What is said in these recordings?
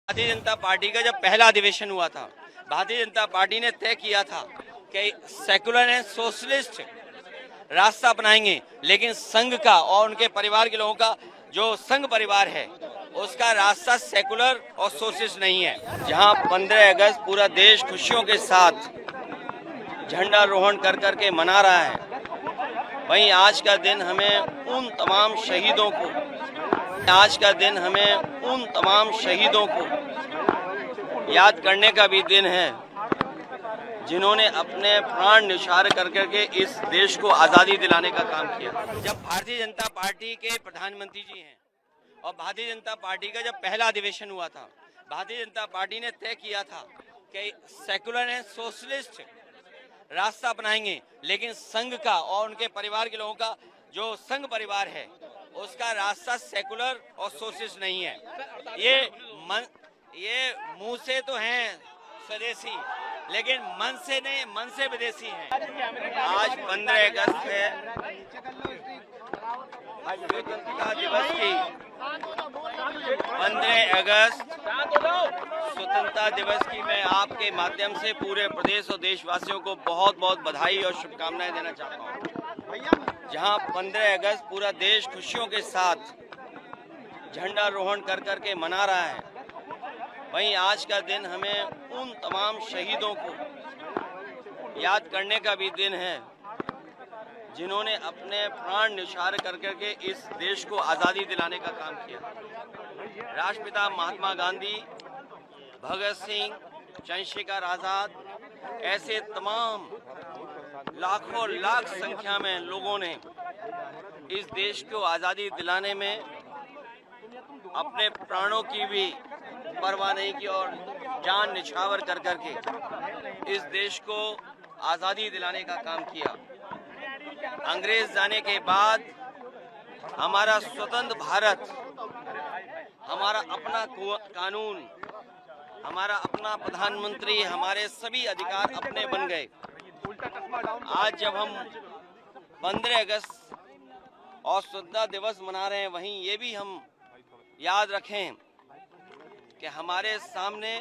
Bharatiya Janata party का जब पहला अधिवेशन हुआ था, भारतीय जनता पार्टी ने तय किया था कि सेकुलर एंड सोशलिस्ट रास्ता अपनाएंगे, लेकिन संघ का और उनके परिवार के लोगों का जो संघ परिवार है उसका रास्ता सेकुलर और सोशलिस्ट नहीं है। जहां 15 अगस्त पूरा देश खुशियों के साथ झंडारोहण कर करके मना रहा है, वहीं आज का दिन हमें उन तमाम शहीदों को याद करने का भी दिन है जिन्होंने अपने प्राण न्यौछावर कर करके इस देश को आज़ादी दिलाने का काम किया। जब भारतीय जनता पार्टी के प्रधानमंत्री जी हैं और भारतीय जनता पार्टी का जब पहला अधिवेशन हुआ था, भारतीय जनता पार्टी ने तय किया था कि सेकुलर एंड सोशलिस्ट रास्ता अपनाएंगे, लेकिन संघ का और उनके परिवार के लोगों का जो संघ परिवार है उसका रास्ता सेकुलर और सोशलिस्ट नहीं है। ये मुंह से तो हैं स्वदेशी, लेकिन मन से नहीं, मन से विदेशी हैं। आज 15 अगस्त है, स्वतंत्रता दिवस की 15 अगस्त स्वतंत्रता दिवस की मैं आपके माध्यम से पूरे प्रदेश और देशवासियों को बहुत बहुत बधाई और शुभकामनाएं देना चाहता हूं। जहां 15 अगस्त पूरा देश खुशियों के साथ झंडारोहण कर करके मना रहा है, वहीं आज का दिन हमें उन तमाम शहीदों को याद करने का भी दिन है जिन्होंने अपने प्राण न्यौछावर कर करके इस देश को आज़ादी दिलाने का काम किया। राष्ट्रपिता महात्मा गांधी, भगत सिंह, चंद्रशेखर आज़ाद, ऐसे तमाम लाखों लाख संख्या में लोगों ने इस देश को आज़ादी दिलाने में अपने प्राणों की भी परवाह नहीं की और जान निछावर कर करके इस देश को आज़ादी दिलाने का काम किया। अंग्रेज जाने के बाद हमारा स्वतंत्र भारत, हमारा अपना कानून, हमारा अपना प्रधानमंत्री, हमारे सभी अधिकार अपने बन गए। आज जब हम 15 अगस्त और स्वतंत्रता दिवस मना रहे हैं, वहीं ये भी हम याद रखें कि हमारे सामने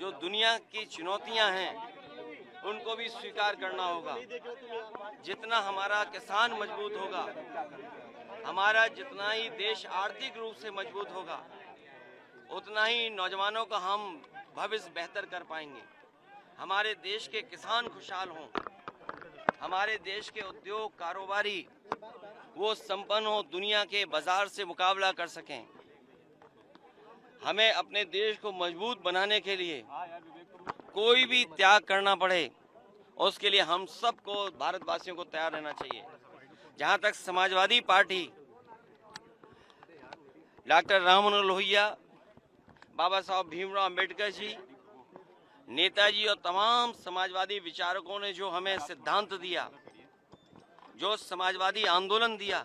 जो दुनिया की चुनौतियां हैं उनको भी स्वीकार करना होगा। जितना हमारा किसान मजबूत होगा, हमारा जितना ही देश आर्थिक रूप से मजबूत होगा, उतना ही नौजवानों का हम भविष्य बेहतर कर पाएंगे। हमारे देश के किसान खुशहाल हों, हमारे देश के उद्योग कारोबारी वो संपन्न हो, दुनिया के बाजार से मुकाबला कर सकें। हमें अपने देश को मजबूत बनाने के लिए कोई भी त्याग करना पड़े, उसके लिए हम सबको, भारतवासियों को तैयार रहना चाहिए। जहां तक समाजवादी पार्टी, डॉक्टर राम मनोहर लोहिया, बाबा साहब भीमराव अम्बेडकर जी, नेताजी और तमाम समाजवादी विचारकों ने जो हमें सिद्धांत दिया, जो समाजवादी आंदोलन दिया,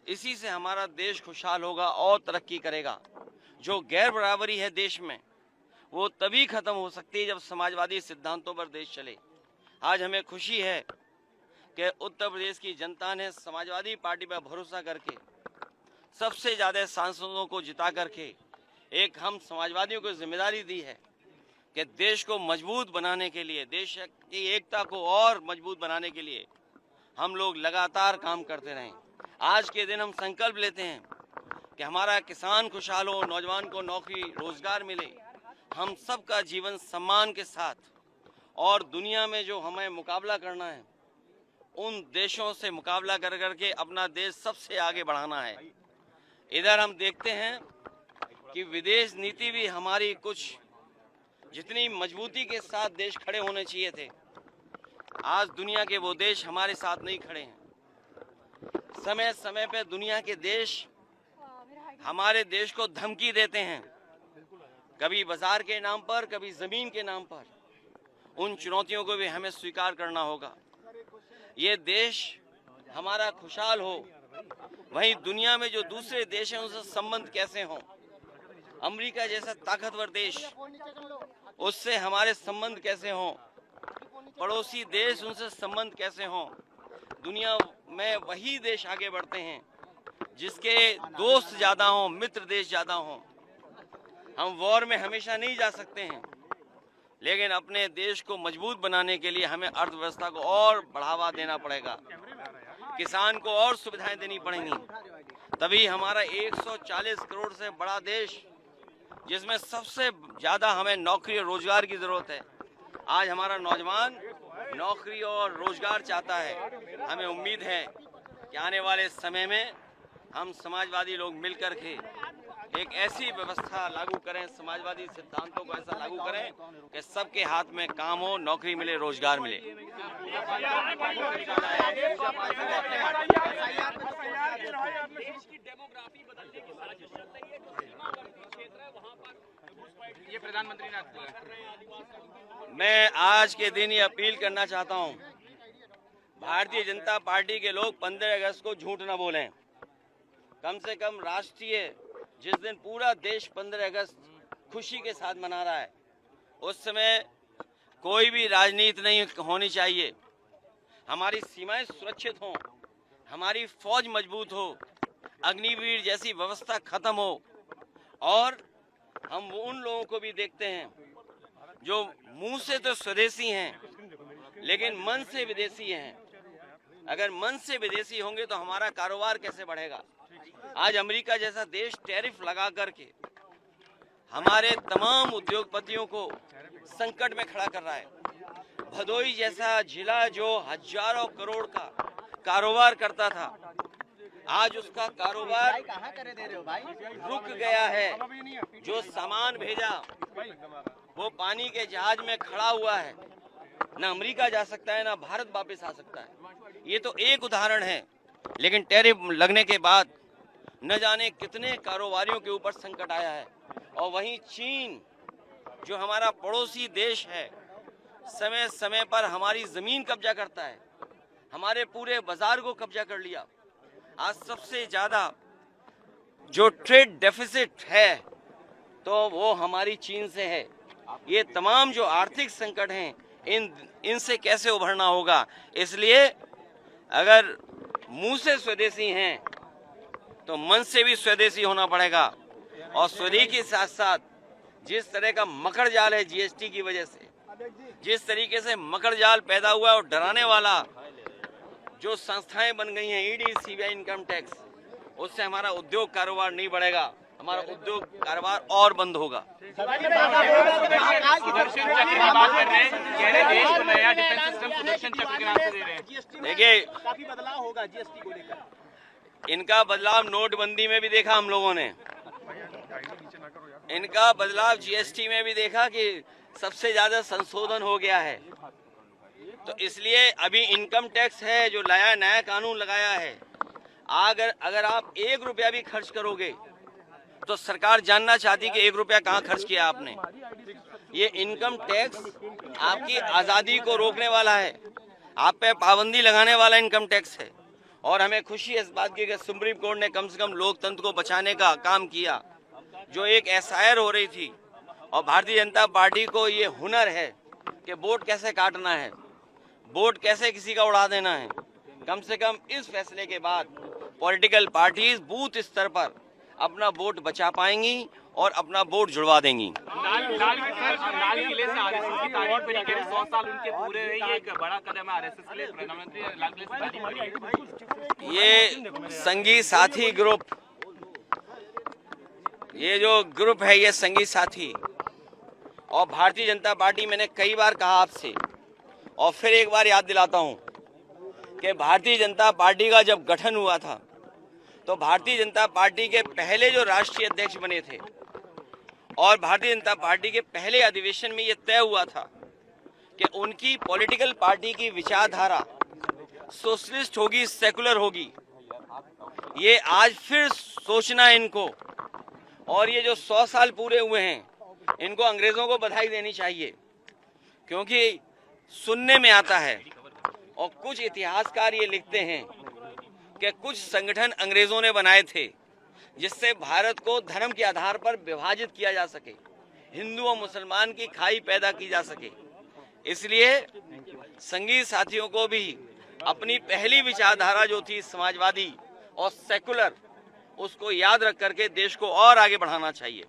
इसी से हमारा देश खुशहाल होगा और तरक्की करेगा। जो गैर बराबरी है देश में, वो तभी खत्म हो सकती है जब समाजवादी सिद्धांतों पर देश चले। आज हमें खुशी है कि उत्तर प्रदेश की जनता ने समाजवादी पार्टी पर भरोसा करके सबसे ज़्यादा सांसदों को जिता करके एक हम समाजवादियों को जिम्मेदारी दी है कि देश को मजबूत बनाने के लिए, देश की एकता को और मजबूत बनाने के लिए हम लोग लगातार काम करते रहें। आज के दिन हम संकल्प लेते हैं कि हमारा किसान खुशहाल हो, नौजवान को नौकरी रोजगार मिले, हम सबका जीवन सम्मान के साथ, और दुनिया में जो हमें मुकाबला करना है उन देशों से मुकाबला कर करके अपना देश सबसे आगे बढ़ाना है। इधर हम देखते हैं कि विदेश नीति भी हमारी कुछ जितनी मजबूती के साथ देश खड़े होने चाहिए थे, आज दुनिया के वो देश हमारे साथ नहीं खड़े हैं। समय समय पे दुनिया के देश हमारे देश को धमकी देते हैं, कभी बाजार के नाम पर, कभी जमीन के नाम पर। उन चुनौतियों को भी हमें स्वीकार करना होगा। ये देश हमारा खुशहाल हो, वहीं दुनिया में जो दूसरे देश हैं उनसे संबंध कैसे हों। अमेरिका जैसा ताकतवर देश, उससे हमारे संबंध कैसे हों, पड़ोसी देश उनसे संबंध कैसे हों। दुनिया में वही देश आगे बढ़ते हैं जिसके दोस्त ज्यादा हों, मित्र देश ज्यादा हों। हम वॉर में हमेशा नहीं जा सकते हैं, लेकिन अपने देश को मजबूत बनाने के लिए हमें अर्थव्यवस्था को और बढ़ावा देना पड़ेगा, किसान को और सुविधाएं देनी पड़ेंगी, तभी हमारा 140 करोड़ से बड़ा देश, जिसमें सबसे ज़्यादा हमें नौकरी और रोजगार की ज़रूरत है, आज हमारा नौजवान नौकरी और रोजगार चाहता है। हमें उम्मीद है कि आने वाले समय में हम समाजवादी लोग मिलकर के एक ऐसी व्यवस्था लागू करें, समाजवादी सिद्धांतों को ऐसा लागू करें कि सबके हाथ में काम हो, नौकरी मिले, रोजगार मिले। ये प्रधानमंत्री ने मैं आज के दिन ये अपील करना चाहता हूं, भारतीय जनता पार्टी के लोग 15 अगस्त को झूठ न बोलें। कम से कम राष्ट्रीय, जिस दिन पूरा देश 15 अगस्त खुशी के साथ मना रहा है, उस समय कोई भी राजनीति नहीं होनी चाहिए। हमारी सीमाएं सुरक्षित हों, हमारी फौज मजबूत हो, अग्निवीर जैसी व्यवस्था खत्म हो, और हम उन लोगों को भी देखते हैं जो मुंह से तो स्वदेशी हैं लेकिन मन से विदेशी हैं। अगर मन से विदेशी होंगे तो हमारा कारोबार कैसे बढ़ेगा? आज अमेरिका जैसा देश टैरिफ लगा करके हमारे तमाम उद्योगपतियों को संकट में खड़ा कर रहा है। भदोई जैसा जिला जो हजारों करोड़ का कारोबार करता था, आज उसका कारोबार रुक गया है। जो सामान भेजा वो पानी के जहाज में खड़ा हुआ है, ना अमेरिका जा सकता है ना भारत वापस आ सकता है। ये तो एक उदाहरण है, लेकिन टैरिफ लगने के बाद न जाने कितने कारोबारियों के ऊपर संकट आया है। और वहीं चीन जो हमारा पड़ोसी देश है, समय समय पर हमारी जमीन कब्जा करता है, हमारे पूरे बाजार को कब्जा कर लिया। आज सबसे ज्यादा जो ट्रेड डेफिसिट है तो वो हमारी चीन से है। ये तमाम जो आर्थिक संकट हैं, इनसे कैसे उभरना होगा? इसलिए अगर मुंह से स्वदेशी हैं तो मन से भी स्वदेशी होना पड़ेगा। और स्वदेशी के साथ साथ जिस तरह का मकड़ जाल है जीएसटी की वजह से, जिस तरीके से मकड़ जाल पैदा हुआ है और डराने वाला जो संस्थाएं बन गई हैं, ईडी, सीबीआई, इनकम टैक्स, उससे हमारा उद्योग कारोबार नहीं बढ़ेगा, हमारा उद्योग कारोबार और बंद होगा। देखिए, काफी बदलाव होगा जीएसटी को लेकर। इनका बदलाव नोटबंदी में भी देखा हम लोगों ने, इनका बदलाव जीएसटी में भी देखा कि सबसे ज्यादा संशोधन हो गया है। तो इसलिए अभी इनकम टैक्स है जो नया कानून लगाया है, अगर आप 1 रुपया भी खर्च करोगे तो सरकार जानना चाहती कि 1 रुपया कहाँ खर्च किया आपने। ये इनकम टैक्स आपकी आज़ादी को रोकने वाला है, आप पे पाबंदी लगाने वाला इनकम टैक्स है। और हमें खुशी है इस बात की कि सुप्रीम कोर्ट ने कम से कम लोकतंत्र को बचाने का काम किया। जो एक एसआईआर हो रही थी, और भारतीय जनता पार्टी को ये हुनर है कि वोट कैसे काटना है, वोट कैसे किसी का उड़ा देना है। कम से कम इस फैसले के बाद पॉलिटिकल पार्टीज बूथ स्तर पर अपना वोट बचा पाएंगी और अपना वोट जुड़वा देंगी। लाल किले से आरएसएस की तारीफ करी कि 100 साल उनके पूरे हुए, ये एक बड़ा कदम है आरएसएस के लिए। प्रधानमंत्री लाल किले से तारीफ करी। ये संगी साथी ग्रुप, ये जो ग्रुप है, ये संगी साथी और भारतीय जनता पार्टी, मैंने कई बार कहा आपसे और फिर एक बार याद दिलाता हूं कि भारतीय जनता पार्टी का जब गठन हुआ था तो भारतीय जनता पार्टी के पहले जो राष्ट्रीय अध्यक्ष बने थे और भारतीय जनता पार्टी के पहले अधिवेशन में ये तय हुआ था कि उनकी पॉलिटिकल पार्टी की विचारधारा सोशलिस्ट होगी, सेकुलर होगी। ये आज फिर सोचना है इनको, और ये जो 100 साल पूरे हुए हैं, इनको अंग्रेजों को बधाई देनी चाहिए, क्योंकि सुनने में आता है और कुछ इतिहासकार ये लिखते हैं कि कुछ संगठन अंग्रेजों ने बनाए थे जिससे भारत को धर्म के आधार पर विभाजित किया जा सके, हिंदू और मुसलमान की खाई पैदा की जा सके। इसलिए संगी साथियों को भी अपनी पहली विचारधारा जो थी समाजवादी और सेकुलर, उसको याद रख करके देश को और आगे बढ़ाना चाहिए।